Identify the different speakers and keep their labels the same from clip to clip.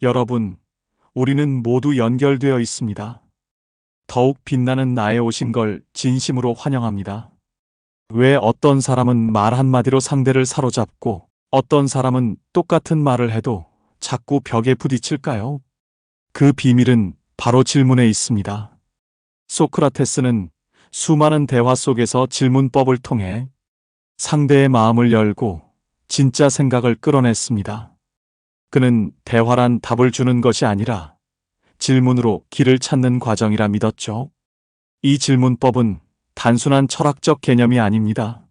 Speaker 1: 여러분, 우리는 모두 연결되어 있습니다. 더욱 빛나는 나에 오신 걸 진심으로 환영합니다. 왜 어떤 사람은 말 한마디로 상대를 사로잡고 어떤 사람은 똑같은 말을 해도 자꾸 벽에 부딪힐까요? 그 비밀은 바로 질문에 있습니다. 소크라테스는 수많은 대화 속에서 질문법을 통해 상대의 마음을 열고 진짜 생각을 끌어냈습니다. 그는 대화란 답을 주는 것이 아니라 질문으로 길을 찾는 과정이라 믿었죠. 이 질문법은 단순한 철학적 개념이 아닙니다.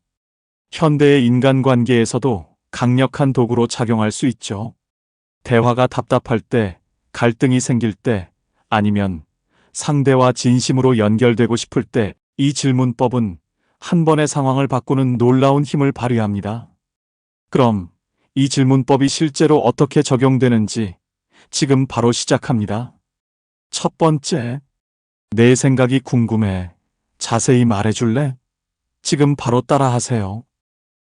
Speaker 1: 현대의 인간관계에서도 강력한 도구로 작용할 수 있죠. 대화가 답답할 때, 갈등이 생길 때, 아니면 상대와 진심으로 연결되고 싶을 때, 이 질문법은 한 번의 상황을 바꾸는 놀라운 힘을 발휘합니다. 그럼 이 질문법이 실제로 어떻게 적용되는지 지금 바로 시작합니다. 첫 번째, 내 생각이 궁금해. 자세히 말해줄래? 지금 바로 따라하세요.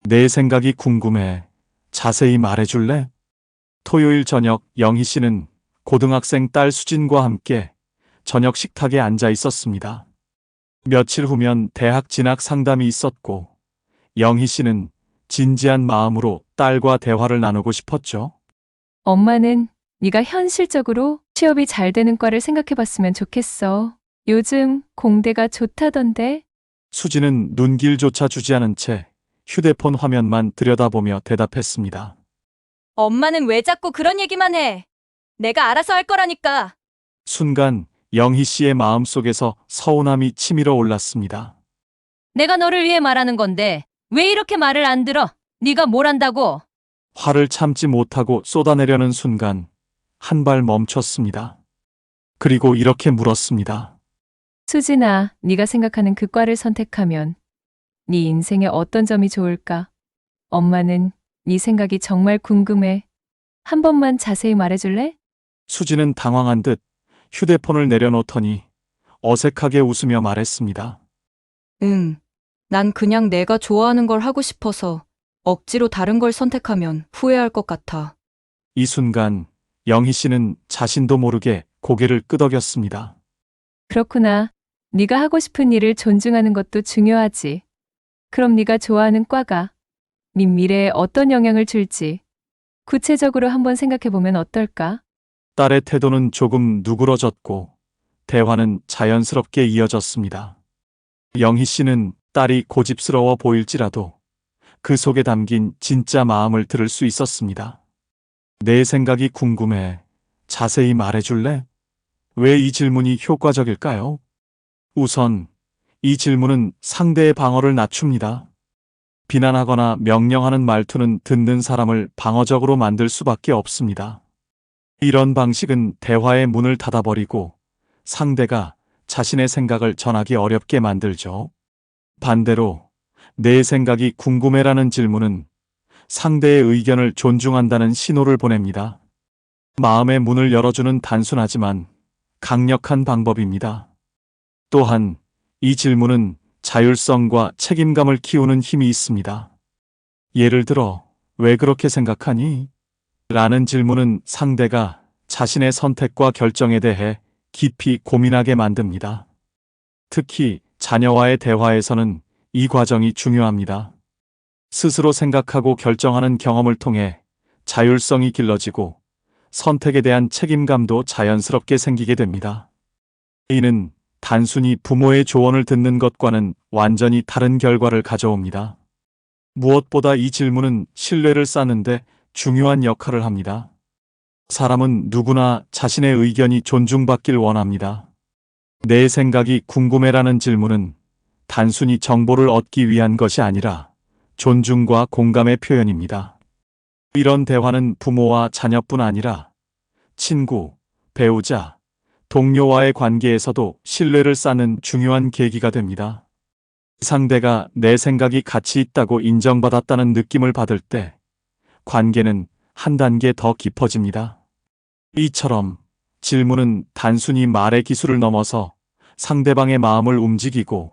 Speaker 1: 내 생각이 궁금해. 자세히 말해줄래? 토요일 저녁 영희 씨는 고등학생 딸 수진과 함께 저녁 식탁에 앉아 있었습니다. 며칠 후면 대학 진학 상담이 있었고 영희 씨는 진지한 마음으로 딸과 대화를 나누고 싶었죠.
Speaker 2: 엄마는 네가 현실적으로 취업이 잘 되는 과를 생각해봤으면 좋겠어. 요즘 공대가 좋다던데.
Speaker 1: 수지는 눈길조차 주지 않은 채 휴대폰 화면만 들여다보며 대답했습니다.
Speaker 3: 엄마는 왜 자꾸 그런 얘기만 해? 내가 알아서 할 거라니까.
Speaker 1: 순간 영희 씨의 마음속에서 서운함이 치밀어 올랐습니다.
Speaker 3: 내가 너를 위해 말하는 건데 왜 이렇게 말을 안 들어? 네가 뭘 안다고?
Speaker 1: 화를 참지 못하고 쏟아내려는 순간 한 발 멈췄습니다. 그리고 이렇게 물었습니다.
Speaker 2: 수진아, 네가 생각하는 그 과를 선택하면 네 인생에 어떤 점이 좋을까? 엄마는 네 생각이 정말 궁금해. 한 번만 자세히 말해줄래?
Speaker 1: 수지는 당황한 듯 휴대폰을 내려놓더니 어색하게 웃으며 말했습니다.
Speaker 3: 응. 난 그냥 내가 좋아하는 걸 하고 싶어서 억지로 다른 걸 선택하면 후회할 것 같아.
Speaker 1: 이 순간 영희 씨는 자신도 모르게 고개를 끄덕였습니다.
Speaker 2: 그렇구나. 네가 하고 싶은 일을 존중하는 것도 중요하지. 그럼 네가 좋아하는 과가 네 미래에 어떤 영향을 줄지 구체적으로 한번 생각해보면 어떨까?
Speaker 1: 딸의 태도는 조금 누그러졌고 대화는 자연스럽게 이어졌습니다. 영희 씨는 딸이 고집스러워 보일지라도 그 속에 담긴 진짜 마음을 들을 수 있었습니다. 내 생각이 궁금해. 자세히 말해줄래? 왜 이 질문이 효과적일까요? 우선 이 질문은 상대의 방어를 낮춥니다. 비난하거나 명령하는 말투는 듣는 사람을 방어적으로 만들 수밖에 없습니다. 이런 방식은 대화의 문을 닫아버리고 상대가 자신의 생각을 전하기 어렵게 만들죠. 반대로 내 생각이 궁금해라는 질문은 상대의 의견을 존중한다는 신호를 보냅니다. 마음의 문을 열어주는 단순하지만 강력한 방법입니다. 또한 이 질문은 자율성과 책임감을 키우는 힘이 있습니다. 예를 들어, 왜 그렇게 생각하니? 라는 질문은 상대가 자신의 선택과 결정에 대해 깊이 고민하게 만듭니다. 특히 자녀와의 대화에서는 이 과정이 중요합니다. 스스로 생각하고 결정하는 경험을 통해 자율성이 길러지고 선택에 대한 책임감도 자연스럽게 생기게 됩니다. 이는 단순히 부모의 조언을 듣는 것과는 완전히 다른 결과를 가져옵니다. 무엇보다 이 질문은 신뢰를 쌓는데 중요한 역할을 합니다. 사람은 누구나 자신의 의견이 존중받길 원합니다. 내 생각이 궁금해라는 질문은 단순히 정보를 얻기 위한 것이 아니라 존중과 공감의 표현입니다. 이런 대화는 부모와 자녀뿐 아니라 친구, 배우자, 동료와의 관계에서도 신뢰를 쌓는 중요한 계기가 됩니다. 상대가 내 생각이 가치 있다고 인정받았다는 느낌을 받을 때 관계는 한 단계 더 깊어집니다. 이처럼 질문은 단순히 말의 기술을 넘어서 상대방의 마음을 움직이고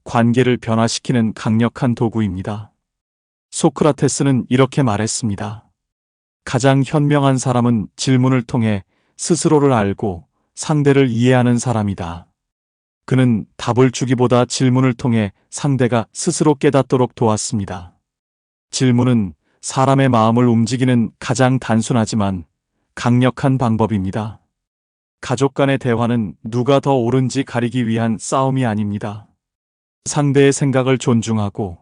Speaker 1: 관계를 변화시키는 강력한 도구입니다. 소크라테스는 이렇게 말했습니다. 가장 현명한 사람은 질문을 통해 스스로를 알고 상대를 이해하는 사람이다. 그는 답을 주기보다 질문을 통해 상대가 스스로 깨닫도록 도왔습니다. 질문은 사람의 마음을 움직이는 가장 단순하지만 강력한 방법입니다. 가족 간의 대화는 누가 더 옳은지 가리기 위한 싸움이 아닙니다. 상대의 생각을 존중하고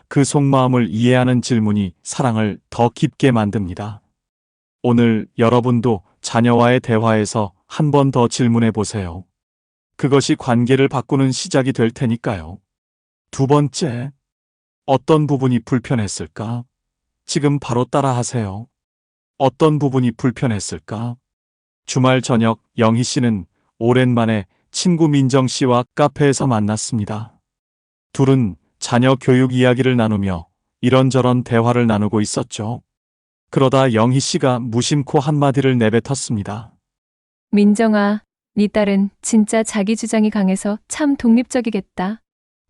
Speaker 1: 그 속마음을 이해하는 질문이 사랑을 더 깊게 만듭니다. 오늘 여러분도 자녀와의 대화에서 한 번 더 질문해 보세요. 그것이 관계를 바꾸는 시작이 될 테니까요. 두 번째, 어떤 부분이 불편했을까? 지금 바로 따라 하세요. 어떤 부분이 불편했을까? 주말 저녁 영희 씨는 오랜만에 친구 민정 씨와 카페에서 만났습니다. 둘은 자녀 교육 이야기를 나누며 이런저런 대화를 나누고 있었죠. 그러다 영희 씨가 무심코 한마디를 내뱉었습니다.
Speaker 2: 민정아, 네 딸은 진짜 자기 주장이 강해서 참 독립적이겠다.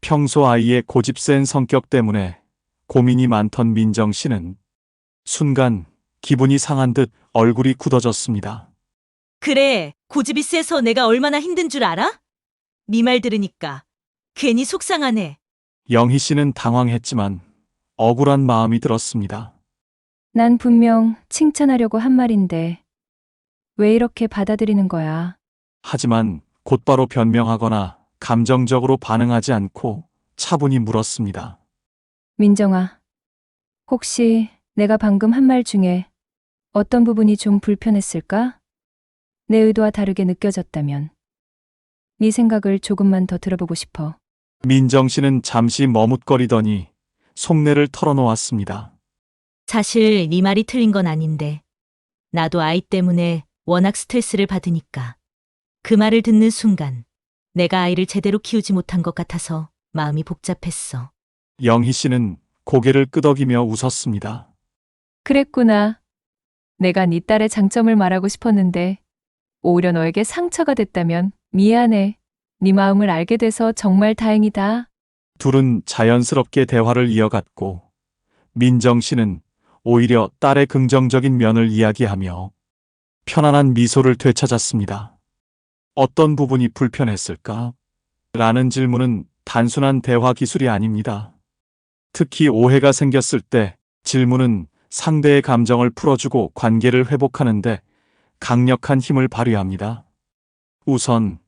Speaker 1: 평소 아이의 고집센 성격 때문에 고민이 많던 민정 씨는 순간 기분이 상한 듯 얼굴이 굳어졌습니다.
Speaker 4: 그래, 고집이 세서 내가 얼마나 힘든 줄 알아? 네 말 들으니까 괜히 속상하네.
Speaker 1: 영희 씨는 당황했지만 억울한 마음이 들었습니다.
Speaker 2: 난 분명 칭찬하려고 한 말인데 왜 이렇게 받아들이는 거야?
Speaker 1: 하지만 곧바로 변명하거나 감정적으로 반응하지 않고 차분히 물었습니다.
Speaker 2: 민정아, 혹시 내가 방금 한 말 중에 어떤 부분이 좀 불편했을까? 내 의도와 다르게 느껴졌다면 네 생각을 조금만 더 들어보고 싶어.
Speaker 1: 민정 씨는 잠시 머뭇거리더니 속내를 털어놓았습니다.
Speaker 4: 사실 네 말이 틀린 건 아닌데 나도 아이 때문에 워낙 스트레스를 받으니까 그 말을 듣는 순간 내가 아이를 제대로 키우지 못한 것 같아서 마음이 복잡했어.
Speaker 1: 영희 씨는 고개를 끄덕이며 웃었습니다.
Speaker 2: 그랬구나. 내가 네 딸의 장점을 말하고 싶었는데 오히려 너에게 상처가 됐다면 미안해. 네 마음을 알게 돼서 정말 다행이다.
Speaker 1: 둘은 자연스럽게 대화를 이어갔고 민정 씨는 오히려 딸의 긍정적인 면을 이야기하며 편안한 미소를 되찾았습니다. 어떤 부분이 불편했을까? 라는 질문은 단순한 대화 기술이 아닙니다. 특히 오해가 생겼을 때 질문은 상대의 감정을 풀어주고 관계를 회복하는데 강력한 힘을 발휘합니다. 우선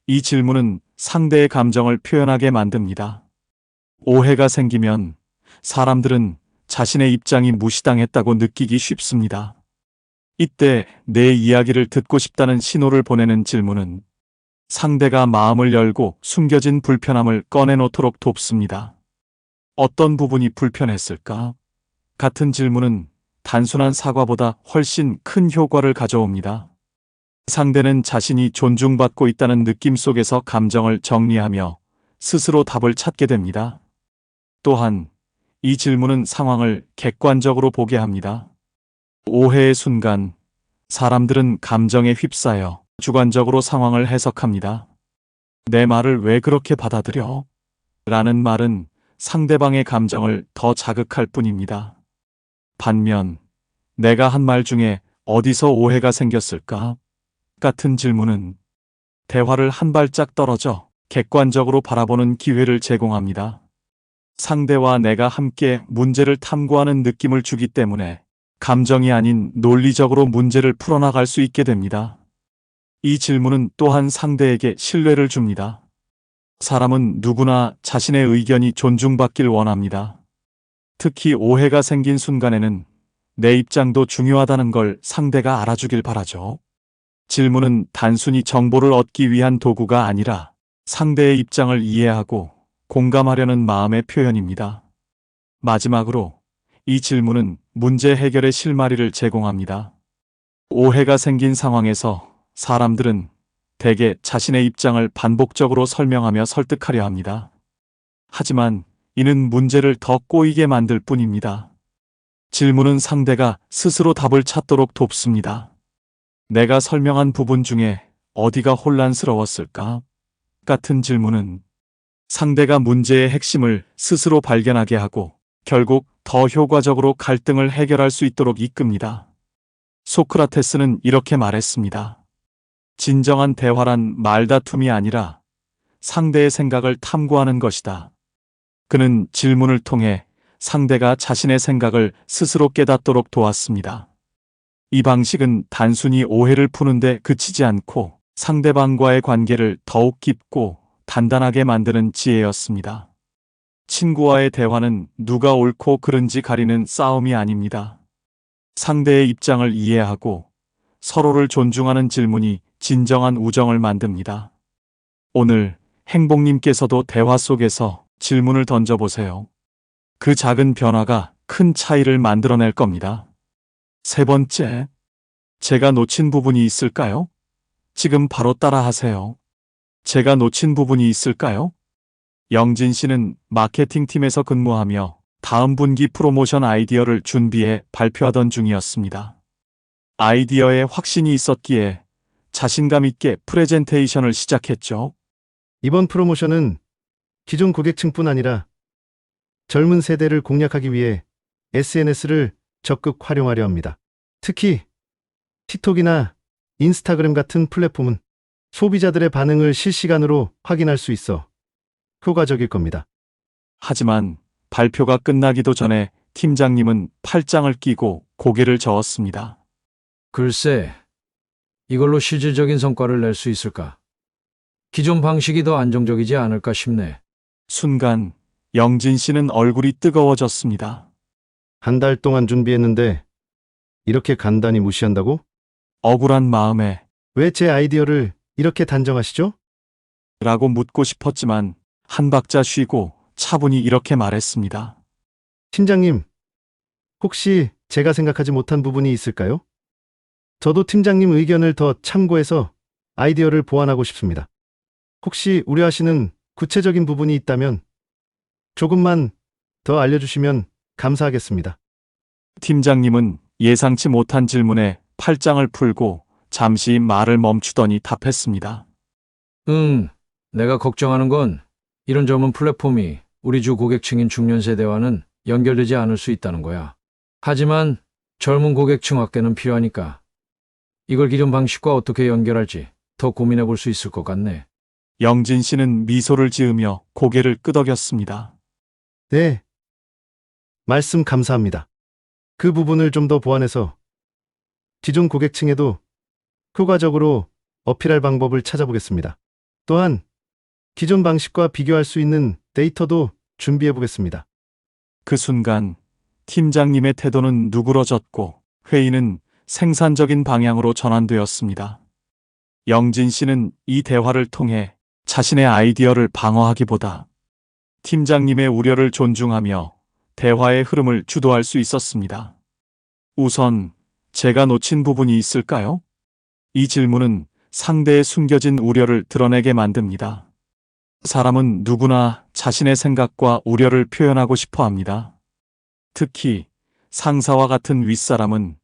Speaker 1: 이 질문은 상대의 감정을 표현하게 만듭니다. 오해가 생기면 사람들은 자신의 입장이 무시당했다고 느끼기 쉽습니다. 이때 내 이야기를 듣고 싶다는 신호를 보내는 질문은 상대가 마음을 열고 숨겨진 불편함을 꺼내놓도록 돕습니다. 어떤 부분이 불편했을까? 같은 질문은 단순한 사과보다 훨씬 큰 효과를 가져옵니다. 상대는 자신이 존중받고 있다는 느낌 속에서 감정을 정리하며 스스로 답을 찾게 됩니다. 또한 이 질문은 상황을 객관적으로 보게 합니다. 오해의 순간 사람들은 감정에 휩싸여 주관적으로 상황을 해석합니다. 내 말을 왜 그렇게 받아들여? 라는 말은 상대방의 감정을 더 자극할 뿐입니다. 반면 내가 한 말 중에 어디서 오해가 생겼을까? 같은 질문은 대화를 한 발짝 떨어져 객관적으로 바라보는 기회를 제공합니다. 상대와 내가 함께 문제를 탐구하는 느낌을 주기 때문에 감정이 아닌 논리적으로 문제를 풀어나갈 수 있게 됩니다. 이 질문은 또한 상대에게 신뢰를 줍니다. 사람은 누구나 자신의 의견이 존중받길 원합니다. 특히 오해가 생긴 순간에는 내 입장도 중요하다는 걸 상대가 알아주길 바라죠. 질문은 단순히 정보를 얻기 위한 도구가 아니라 상대의 입장을 이해하고 공감하려는 마음의 표현입니다. 마지막으로 이 질문은 문제 해결의 실마리를 제공합니다. 오해가 생긴 상황에서 사람들은 대개 자신의 입장을 반복적으로 설명하며 설득하려 합니다. 하지만 이는 문제를 더 꼬이게 만들 뿐입니다. 질문은 상대가 스스로 답을 찾도록 돕습니다. 내가 설명한 부분 중에 어디가 혼란스러웠을까? 같은 질문은 상대가 문제의 핵심을 스스로 발견하게 하고 결국 더 효과적으로 갈등을 해결할 수 있도록 이끕니다. 소크라테스는 이렇게 말했습니다. 진정한 대화란 말다툼이 아니라 상대의 생각을 탐구하는 것이다. 그는 질문을 통해 상대가 자신의 생각을 스스로 깨닫도록 도왔습니다. 이 방식은 단순히 오해를 푸는데 그치지 않고 상대방과의 관계를 더욱 깊고 단단하게 만드는 지혜였습니다. 친구와의 대화는 누가 옳고 그른지 가리는 싸움이 아닙니다. 상대의 입장을 이해하고 서로를 존중하는 질문이 진정한 우정을 만듭니다. 오늘 행복님께서도 대화 속에서 질문을 던져보세요. 그 작은 변화가 큰 차이를 만들어낼 겁니다. 세 번째, 제가 놓친 부분이 있을까요? 지금 바로 따라하세요. 제가 놓친 부분이 있을까요? 영진 씨는 마케팅팀에서 근무하며 다음 분기 프로모션 아이디어를 준비해 발표하던 중이었습니다. 아이디어에 확신이 있었기에 자신감 있게 프레젠테이션을 시작했죠.
Speaker 5: 이번 프로모션은 기존 고객층뿐 아니라 젊은 세대를 공략하기 위해 SNS를 적극 활용하려 합니다. 특히 틱톡이나 인스타그램 같은 플랫폼은 소비자들의 반응을 실시간으로 확인할 수 있어 효과적일 겁니다.
Speaker 1: 하지만 발표가 끝나기도 전에 팀장님은 팔짱을 끼고 고개를 저었습니다.
Speaker 6: 글쎄, 이걸로 실질적인 성과를 낼 수 있을까? 기존 방식이 더 안정적이지 않을까 싶네.
Speaker 1: 순간 영진 씨는 얼굴이 뜨거워졌습니다.
Speaker 5: 한 달 동안 준비했는데 이렇게 간단히 무시한다고?
Speaker 1: 억울한 마음에
Speaker 5: 왜 제 아이디어를 이렇게 단정하시죠?
Speaker 1: 라고 묻고 싶었지만 한 박자 쉬고 차분히 이렇게 말했습니다.
Speaker 5: 팀장님, 혹시 제가 생각하지 못한 부분이 있을까요? 저도 팀장님 의견을 더 참고해서 아이디어를 보완하고 싶습니다. 혹시 우려하시는 구체적인 부분이 있다면 조금만 더 알려주시면 감사하겠습니다.
Speaker 1: 팀장님은 예상치 못한 질문에 팔짱을 풀고 잠시 말을 멈추더니 답했습니다.
Speaker 6: 내가 걱정하는 건 이런 젊은 플랫폼이 우리 주 고객층인 중년 세대와는 연결되지 않을 수 있다는 거야. 하지만 젊은 고객층 확대는 필요하니까 이걸 기존 방식과 어떻게 연결할지 더 고민해 볼 수 있을 것 같네.
Speaker 1: 영진 씨는 미소를 지으며 고개를 끄덕였습니다.
Speaker 5: 네. 말씀 감사합니다. 그 부분을 좀 더 보완해서 기존 고객층에도 효과적으로 어필할 방법을 찾아보겠습니다. 또한 기존 방식과 비교할 수 있는 데이터도 준비해 보겠습니다.
Speaker 1: 그 순간 팀장님의 태도는 누그러졌고 회의는 생산적인 방향으로 전환되었습니다. 영진 씨는 이 대화를 통해 자신의 아이디어를 방어하기보다 팀장님의 우려를 존중하며 대화의 흐름을 주도할 수 있었습니다. 우선 제가 놓친 부분이 있을까요? 이 질문은 상대의 숨겨진 우려를 드러내게 만듭니다. 사람은 누구나 자신의 생각과 우려를 표현하고 싶어 합니다. 특히 상사와 같은 윗사람은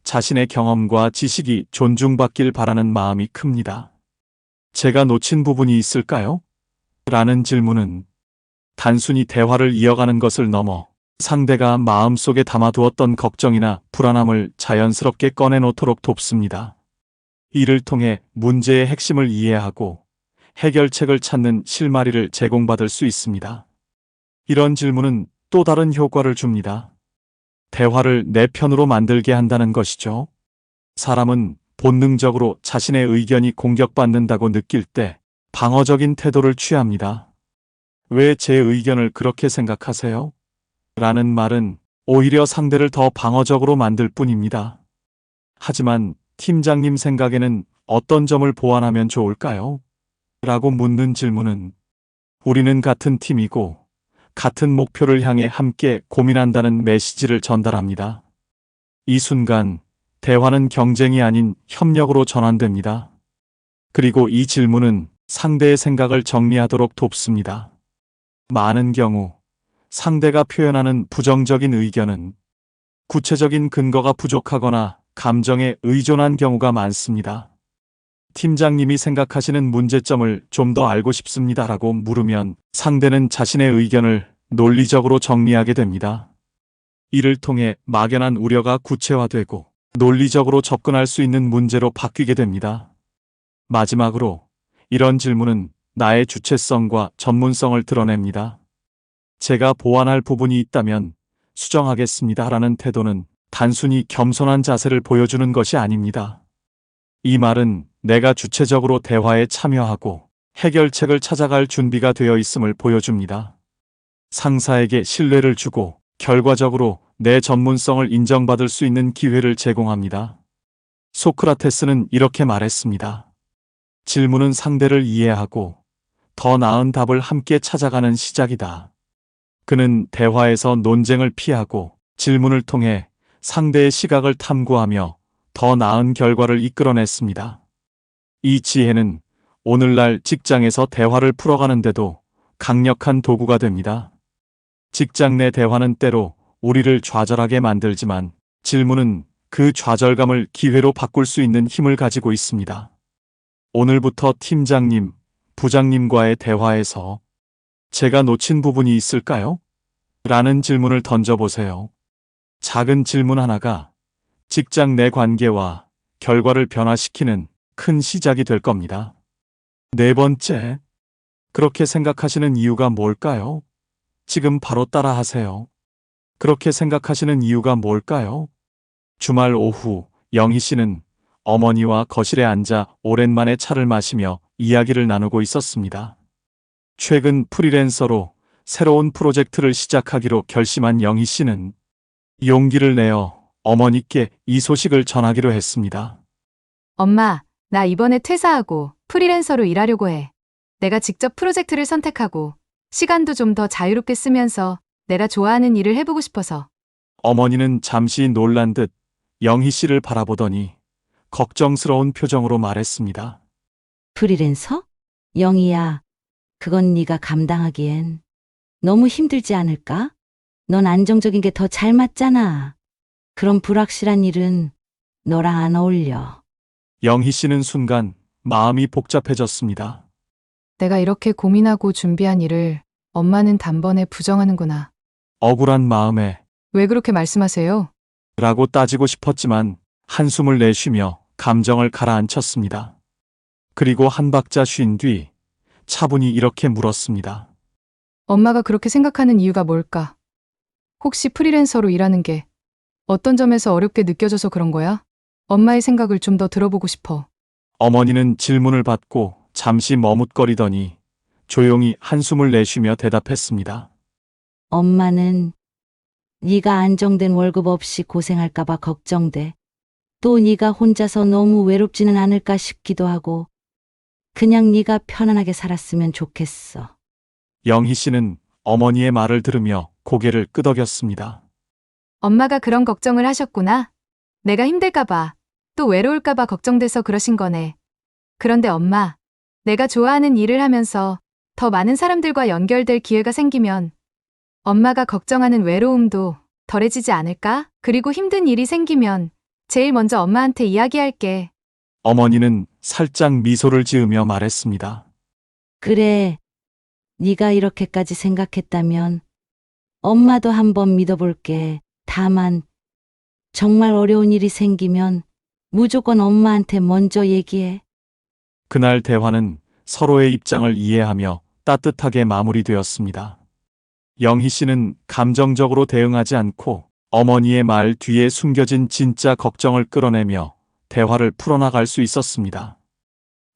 Speaker 1: 자신의 경험과 지식이 존중받길 바라는 마음이 큽니다. 제가 놓친 부분이 있을까요? 라는 질문은 단순히 대화를 이어가는 것을 넘어 상대가 마음속에 담아두었던 걱정이나 불안함을 자연스럽게 꺼내놓도록 돕습니다. 이를 통해 문제의 핵심을 이해하고 해결책을 찾는 실마리를 제공받을 수 있습니다. 이런 질문은 또 다른 효과를 줍니다. 대화를 내 편으로 만들게 한다는 것이죠. 사람은 본능적으로 자신의 의견이 공격받는다고 느낄 때 방어적인 태도를 취합니다. 왜 제 의견을 그렇게 생각하세요? 라는 말은 오히려 상대를 더 방어적으로 만들 뿐입니다. 하지만 팀장님 생각에는 어떤 점을 보완하면 좋을까요? 라고 묻는 질문은 우리는 같은 팀이고 같은 목표를 향해 함께 고민한다는 메시지를 전달합니다. 이 순간 대화는 경쟁이 아닌 협력으로 전환됩니다. 그리고 이 질문은 상대의 생각을 정리하도록 돕습니다. 많은 경우 상대가 표현하는 부정적인 의견은 구체적인 근거가 부족하거나 감정에 의존한 경우가 많습니다. 팀장님이 생각하시는 문제점을 좀 더 알고 싶습니다라고 물으면 상대는 자신의 의견을 논리적으로 정리하게 됩니다. 이를 통해 막연한 우려가 구체화되고 논리적으로 접근할 수 있는 문제로 바뀌게 됩니다. 마지막으로 이런 질문은 나의 주체성과 전문성을 드러냅니다. 제가 보완할 부분이 있다면 수정하겠습니다라는 태도는 단순히 겸손한 자세를 보여주는 것이 아닙니다. 이 말은 내가 주체적으로 대화에 참여하고 해결책을 찾아갈 준비가 되어 있음을 보여줍니다. 상사에게 신뢰를 주고 결과적으로 내 전문성을 인정받을 수 있는 기회를 제공합니다. 소크라테스는 이렇게 말했습니다. 질문은 상대를 이해하고 더 나은 답을 함께 찾아가는 시작이다. 그는 대화에서 논쟁을 피하고 질문을 통해 상대의 시각을 탐구하며 더 나은 결과를 이끌어냈습니다. 이 지혜는 오늘날 직장에서 대화를 풀어가는데도 강력한 도구가 됩니다. 직장 내 대화는 때로 우리를 좌절하게 만들지만 질문은 그 좌절감을 기회로 바꿀 수 있는 힘을 가지고 있습니다. 오늘부터 팀장님, 부장님과의 대화에서 제가 놓친 부분이 있을까요? 라는 질문을 던져보세요. 작은 질문 하나가 직장 내 관계와 결과를 변화시키는 큰 시작이 될 겁니다. 네 번째, 그렇게 생각하시는 이유가 뭘까요? 지금 바로 따라하세요. 그렇게 생각하시는 이유가 뭘까요? 주말 오후 영희 씨는 어머니와 거실에 앉아 오랜만에 차를 마시며 이야기를 나누고 있었습니다. 최근 프리랜서로 새로운 프로젝트를 시작하기로 결심한 영희 씨는 용기를 내어 어머니께 이 소식을 전하기로 했습니다.
Speaker 7: 엄마, 나 이번에 퇴사하고 프리랜서로 일하려고 해. 내가 직접 프로젝트를 선택하고 시간도 좀 더 자유롭게 쓰면서 내가 좋아하는 일을 해보고 싶어서.
Speaker 1: 어머니는 잠시 놀란 듯 영희 씨를 바라보더니 걱정스러운 표정으로 말했습니다.
Speaker 8: 프리랜서? 영희야, 그건 네가 감당하기엔 너무 힘들지 않을까? 넌 안정적인 게 더 잘 맞잖아. 그런 불확실한 일은 너랑 안 어울려.
Speaker 1: 영희 씨는 순간 마음이 복잡해졌습니다.
Speaker 7: 내가 이렇게 고민하고 준비한 일을 엄마는 단번에 부정하는구나.
Speaker 1: 억울한 마음에
Speaker 7: 왜 그렇게 말씀하세요?
Speaker 1: 라고 따지고 싶었지만 한숨을 내쉬며 감정을 가라앉혔습니다. 그리고 한 박자 쉰 뒤 차분히 이렇게 물었습니다.
Speaker 7: 엄마가 그렇게 생각하는 이유가 뭘까? 혹시 프리랜서로 일하는 게 어떤 점에서 어렵게 느껴져서 그런 거야? 엄마의 생각을 좀 더 들어보고 싶어.
Speaker 1: 어머니는 질문을 받고 잠시 머뭇거리더니 조용히 한숨을 내쉬며 대답했습니다.
Speaker 8: 엄마는 네가 안정된 월급 없이 고생할까 봐 걱정돼. 또 네가 혼자서 너무 외롭지는 않을까 싶기도 하고 그냥 네가 편안하게 살았으면 좋겠어.
Speaker 1: 영희 씨는 어머니의 말을 들으며 고개를 끄덕였습니다.
Speaker 7: 엄마가 그런 걱정을 하셨구나. 내가 힘들까봐, 또 외로울까봐 걱정돼서 그러신 거네. 그런데 엄마, 내가 좋아하는 일을 하면서 더 많은 사람들과 연결될 기회가 생기면 엄마가 걱정하는 외로움도 덜해지지 않을까? 그리고 힘든 일이 생기면 제일 먼저 엄마한테 이야기할게.
Speaker 1: 어머니는 살짝 미소를 지으며 말했습니다.
Speaker 8: 그래, 네가 이렇게까지 생각했다면 엄마도 한번 믿어볼게. 다만 정말 어려운 일이 생기면 무조건 엄마한테 먼저 얘기해.
Speaker 1: 그날 대화는 서로의 입장을 이해하며 따뜻하게 마무리되었습니다. 영희 씨는 감정적으로 대응하지 않고 어머니의 말 뒤에 숨겨진 진짜 걱정을 끌어내며 대화를 풀어나갈 수 있었습니다.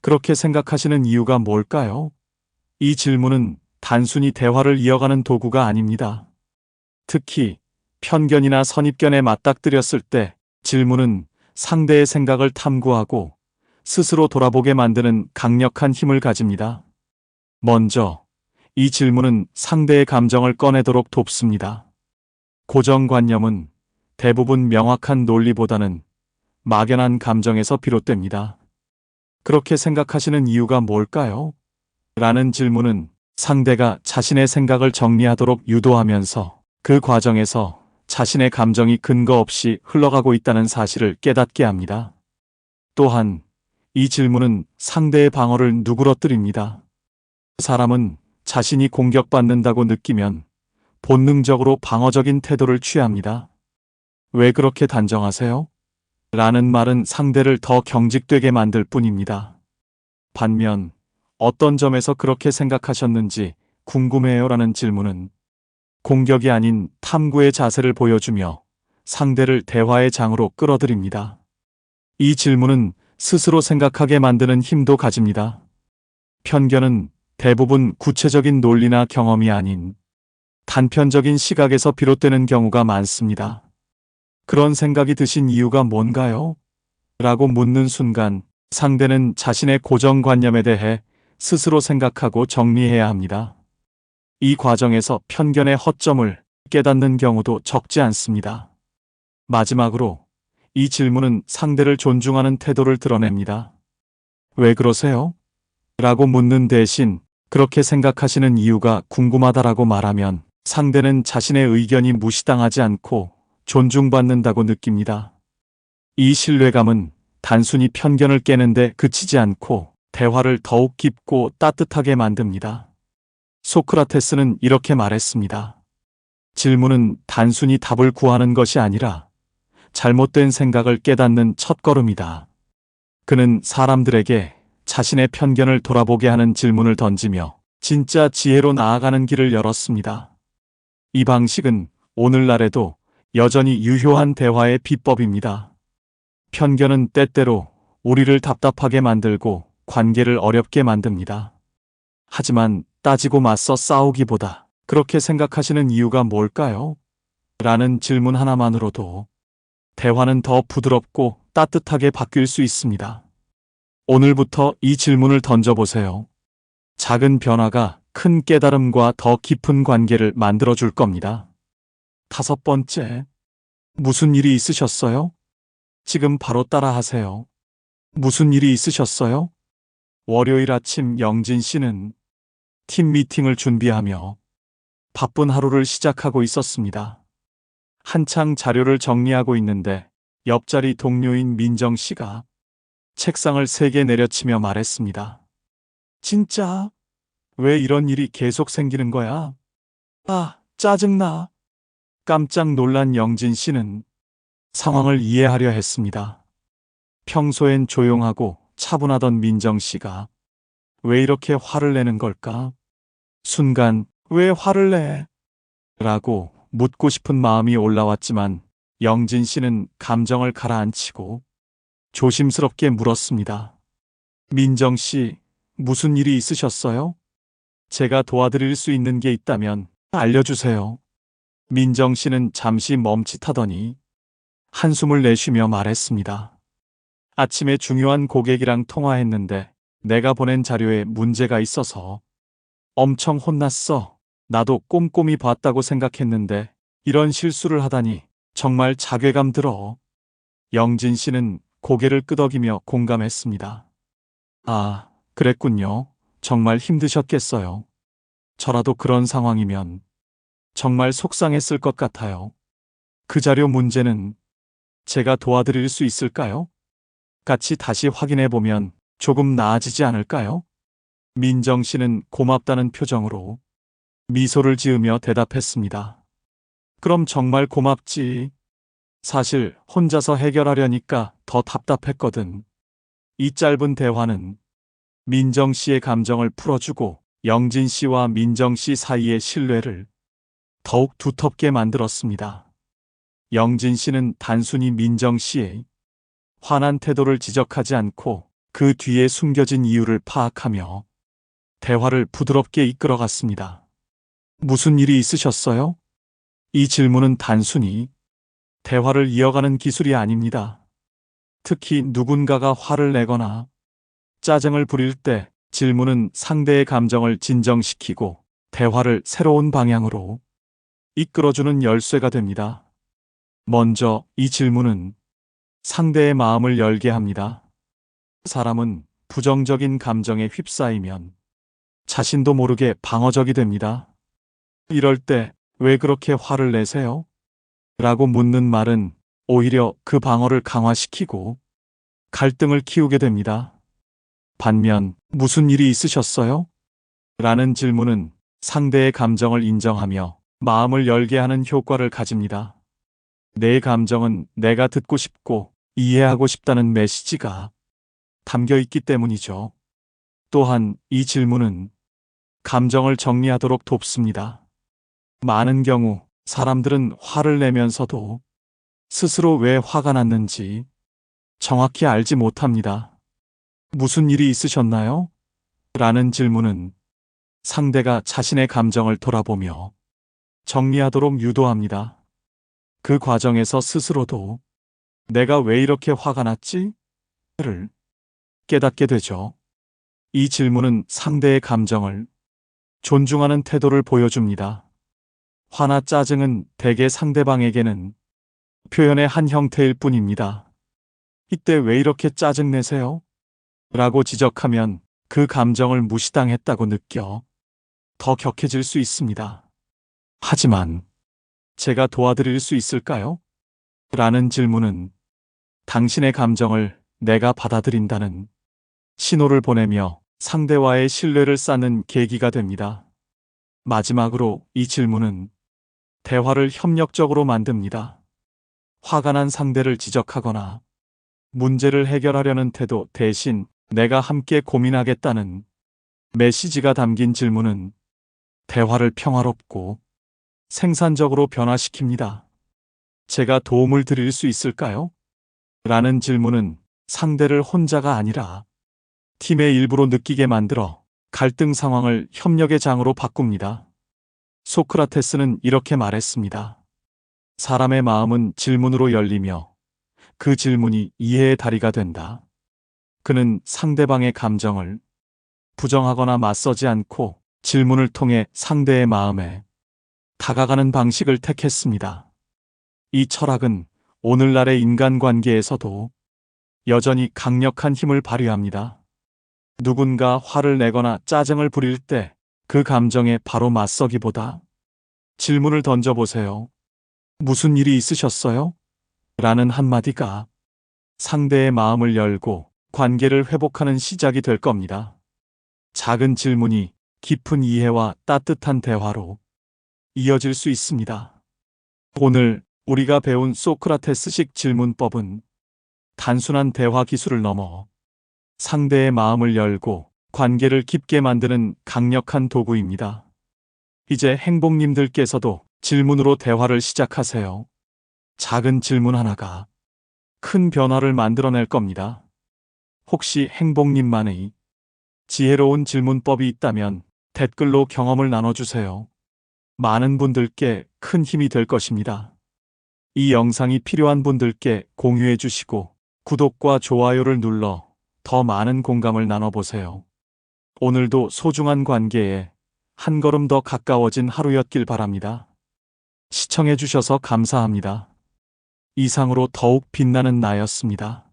Speaker 1: 그렇게 생각하시는 이유가 뭘까요? 이 질문은 단순히 대화를 이어가는 도구가 아닙니다. 특히 편견이나 선입견에 맞닥뜨렸을 때 질문은 상대의 생각을 탐구하고 스스로 돌아보게 만드는 강력한 힘을 가집니다. 먼저 이 질문은 상대의 감정을 꺼내도록 돕습니다. 고정관념은 대부분 명확한 논리보다는 막연한 감정에서 비롯됩니다. 그렇게 생각하시는 이유가 뭘까요? 라는 질문은 상대가 자신의 생각을 정리하도록 유도하면서 그 과정에서 자신의 감정이 근거 없이 흘러가고 있다는 사실을 깨닫게 합니다. 또한 이 질문은 상대의 방어를 누그러뜨립니다. 사람은 자신이 공격받는다고 느끼면 본능적으로 방어적인 태도를 취합니다. 왜 그렇게 단정하세요? 라는 말은 상대를 더 경직되게 만들 뿐입니다. 반면 어떤 점에서 그렇게 생각하셨는지 궁금해요 라는 질문은 공격이 아닌 탐구의 자세를 보여주며 상대를 대화의 장으로 끌어들입니다. 이 질문은 스스로 생각하게 만드는 힘도 가집니다. 편견은 대부분 구체적인 논리나 경험이 아닌 단편적인 시각에서 비롯되는 경우가 많습니다. 그런 생각이 드신 이유가 뭔가요? 라고 묻는 순간 상대는 자신의 고정관념에 대해 스스로 생각하고 정리해야 합니다. 이 과정에서 편견의 허점을 깨닫는 경우도 적지 않습니다. 마지막으로 이 질문은 상대를 존중하는 태도를 드러냅니다. 왜 그러세요? 라고 묻는 대신 그렇게 생각하시는 이유가 궁금하다라고 말하면 상대는 자신의 의견이 무시당하지 않고 존중받는다고 느낍니다. 이 신뢰감은 단순히 편견을 깨는데 그치지 않고 대화를 더욱 깊고 따뜻하게 만듭니다. 소크라테스는 이렇게 말했습니다. 질문은 단순히 답을 구하는 것이 아니라 잘못된 생각을 깨닫는 첫걸음이다. 그는 사람들에게 자신의 편견을 돌아보게 하는 질문을 던지며 진짜 지혜로 나아가는 길을 열었습니다. 이 방식은 오늘날에도 여전히 유효한 대화의 비법입니다. 편견은 때때로 우리를 답답하게 만들고 관계를 어렵게 만듭니다. 하지만 따지고 맞서 싸우기보다 그렇게 생각하시는 이유가 뭘까요? 라는 질문 하나만으로도 대화는 더 부드럽고 따뜻하게 바뀔 수 있습니다. 오늘부터 이 질문을 던져보세요. 작은 변화가 큰 깨달음과 더 깊은 관계를 만들어줄 겁니다. 5번째, 무슨 일이 있으셨어요? 지금 바로 따라하세요. 무슨 일이 있으셨어요? 월요일 아침 영진 씨는 팀 미팅을 준비하며 바쁜 하루를 시작하고 있었습니다. 한창 자료를 정리하고 있는데 옆자리 동료인 민정 씨가 책상을 3개 내려치며 말했습니다. 진짜? 왜 이런 일이 계속 생기는 거야? 아, 짜증나. 깜짝 놀란 영진 씨는 상황을 이해하려 했습니다. 평소엔 조용하고 차분하던 민정 씨가 왜 이렇게 화를 내는 걸까? 순간 왜 화를 내? 라고 묻고 싶은 마음이 올라왔지만 영진 씨는 감정을 가라앉히고 조심스럽게 물었습니다. 민정 씨, 무슨 일이 있으셨어요? 제가 도와드릴 수 있는 게 있다면 알려주세요. 민정 씨는 잠시 멈칫하더니 한숨을 내쉬며 말했습니다. 아침에 중요한 고객이랑 통화했는데 내가 보낸 자료에 문제가 있어서 엄청 혼났어. 나도 꼼꼼히 봤다고 생각했는데 이런 실수를 하다니 정말 자괴감 들어. 영진 씨는 고개를 끄덕이며 공감했습니다. 아, 그랬군요. 정말 힘드셨겠어요. 저라도 그런 상황이면 정말 속상했을 것 같아요. 그 자료 문제는 제가 도와드릴 수 있을까요? 같이 다시 확인해 보면 조금 나아지지 않을까요? 민정 씨는 고맙다는 표정으로 미소를 지으며 대답했습니다. 그럼 정말 고맙지. 사실 혼자서 해결하려니까 더 답답했거든. 이 짧은 대화는 민정 씨의 감정을 풀어주고 영진 씨와 민정 씨 사이의 신뢰를 더욱 두텁게 만들었습니다. 영진 씨는 단순히 민정 씨의 화난 태도를 지적하지 않고 그 뒤에 숨겨진 이유를 파악하며 대화를 부드럽게 이끌어갔습니다. 무슨 일이 있으셨어요? 이 질문은 단순히 대화를 이어가는 기술이 아닙니다. 특히 누군가가 화를 내거나 짜증을 부릴 때 질문은 상대의 감정을 진정시키고 대화를 새로운 방향으로 이끌어주는 열쇠가 됩니다. 먼저 이 질문은 상대의 마음을 열게 합니다. 사람은 부정적인 감정에 휩싸이면 자신도 모르게 방어적이 됩니다. 이럴 때 왜 그렇게 화를 내세요? 라고 묻는 말은 오히려 그 방어를 강화시키고 갈등을 키우게 됩니다. 반면 무슨 일이 있으셨어요? 라는 질문은 상대의 감정을 인정하며 마음을 열게 하는 효과를 가집니다. 내 감정은 내가 듣고 싶고 이해하고 싶다는 메시지가 담겨 있기 때문이죠. 또한 이 질문은 감정을 정리하도록 돕습니다. 많은 경우 사람들은 화를 내면서도 스스로 왜 화가 났는지 정확히 알지 못합니다. 무슨 일이 있으셨나요? 라는 질문은 상대가 자신의 감정을 돌아보며 정리하도록 유도합니다. 그 과정에서 스스로도 내가 왜 이렇게 화가 났지? 를 깨닫게 되죠. 이 질문은 상대의 감정을 존중하는 태도를 보여줍니다. 화나 짜증은 대개 상대방에게는 표현의 한 형태일 뿐입니다. 이때 왜 이렇게 짜증내세요? 라고 지적하면 그 감정을 무시당했다고 느껴 더 격해질 수 있습니다. 하지만 제가 도와드릴 수 있을까요? 라는 질문은 당신의 감정을 내가 받아들인다는 신호를 보내며 상대와의 신뢰를 쌓는 계기가 됩니다. 마지막으로 이 질문은 대화를 협력적으로 만듭니다. 화가 난 상대를 지적하거나 문제를 해결하려는 태도 대신 내가 함께 고민하겠다는 메시지가 담긴 질문은 대화를 평화롭고 생산적으로 변화시킵니다. 제가 도움을 드릴 수 있을까요? 라는 질문은 상대를 혼자가 아니라 팀의 일부로 느끼게 만들어 갈등 상황을 협력의 장으로 바꿉니다. 소크라테스는 이렇게 말했습니다. 사람의 마음은 질문으로 열리며 그 질문이 이해의 다리가 된다. 그는 상대방의 감정을 부정하거나 맞서지 않고 질문을 통해 상대의 마음에 다가가는 방식을 택했습니다. 이 철학은 오늘날의 인간관계에서도 여전히 강력한 힘을 발휘합니다. 누군가 화를 내거나 짜증을 부릴 때 그 감정에 바로 맞서기보다 질문을 던져보세요. 무슨 일이 있으셨어요? 라는 한마디가 상대의 마음을 열고 관계를 회복하는 시작이 될 겁니다. 작은 질문이 깊은 이해와 따뜻한 대화로 이어질 수 있습니다. 오늘 우리가 배운 소크라테스식 질문법은 단순한 대화 기술을 넘어 상대의 마음을 열고 관계를 깊게 만드는 강력한 도구입니다. 이제 행복님들께서도 질문으로 대화를 시작하세요. 작은 질문 하나가 큰 변화를 만들어낼 겁니다. 혹시 행복님만의 지혜로운 질문법이 있다면 댓글로 경험을 나눠주세요. 많은 분들께 큰 힘이 될 것입니다. 이 영상이 필요한 분들께 공유해 주시고 구독과 좋아요를 눌러 더 많은 공감을 나눠보세요. 오늘도 소중한 관계에 한 걸음 더 가까워진 하루였길 바랍니다. 시청해 주셔서 감사합니다. 이상으로 더욱 빛나는 나였습니다.